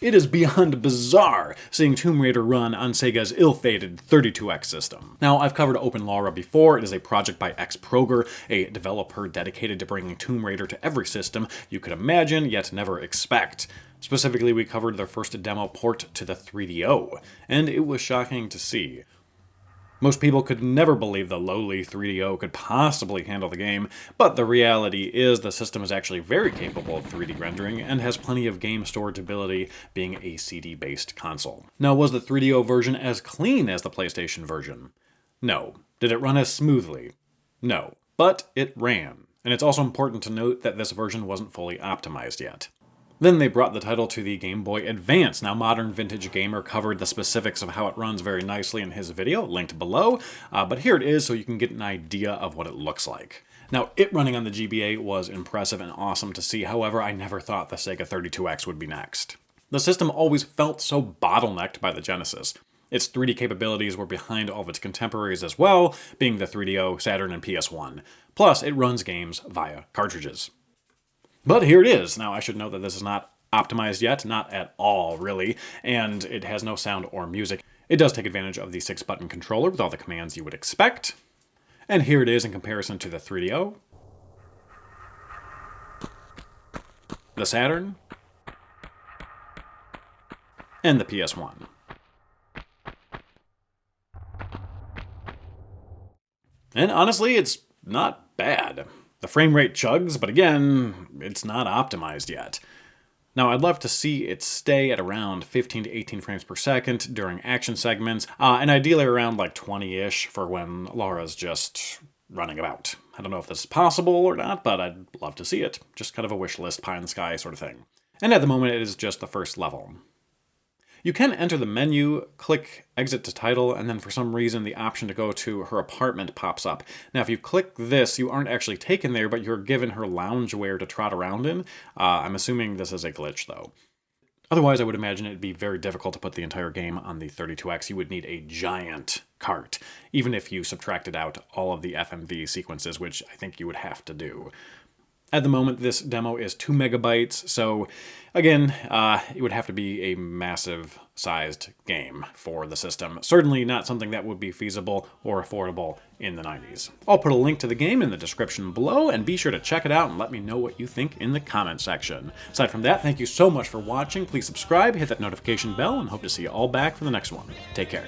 It is beyond bizarre seeing Tomb Raider run on Sega's ill-fated 32x system. Now, I've covered OpenLARA before. It is a project by Xproger, a developer dedicated to bringing Tomb Raider to every system you could imagine, yet never expect. Specifically, we covered their first demo port to the 3DO, and it was shocking to see. Most people could never believe the lowly 3DO could possibly handle the game, but the reality is the system is actually very capable of 3D rendering and has plenty of game storageability, being a CD-based console. Now, was the 3DO version as clean as the PlayStation version? No. Did it run as smoothly? No. But it ran. And it's also important to note that this version wasn't fully optimized yet. Then they brought the title to the Game Boy Advance. Now, Modern Vintage Gamer covered the specifics of how it runs very nicely in his video, linked below, but here it is so you can get an idea of what it looks like. Now, it running on the GBA was impressive and awesome to see, however, I never thought the Sega 32x would be next. The system always felt so bottlenecked by the Genesis. Its 3D capabilities were behind all of its contemporaries as well, being the 3DO, Saturn, and PS1. Plus, it runs games via cartridges. But here it is. Now, I should note that this is not optimized yet, not at all, really, and it has no sound or music. It does take advantage of the 6-button controller with all the commands you would expect. And here it is in comparison to the 3DO, the Saturn, and the PS1. And honestly, it's not bad. The frame rate chugs, but again, it's not optimized yet. Now, I'd love to see it stay at around 15 to 18 frames per second during action segments, and ideally around like 20-ish for when Laura's just running about. I don't know if this is possible or not, but I'd love to see it. Just kind of a wish list, pie in the sky sort of thing. And at the moment, it is just the first level. You can enter the menu, click exit to title, and then for some reason the option to go to her apartment pops up. Now if you click this, you aren't actually taken there, but you're given her loungewear to trot around in. I'm assuming this is a glitch though. Otherwise, I would imagine it'd be very difficult to put the entire game on the 32x. You would need a giant cart, even if you subtracted out all of the FMV sequences, which I think you would have to do. At the moment, this demo is 2 megabytes, so again, it would have to be a massive sized game for the system. Certainly not something that would be feasible or affordable in the 90s. I'll put a link to the game in the description below, and be sure to check it out and let me know what you think in the comment section. Aside from that, thank you so much for watching. Please subscribe, hit that notification bell, and hope to see you all back for the next one. Take care.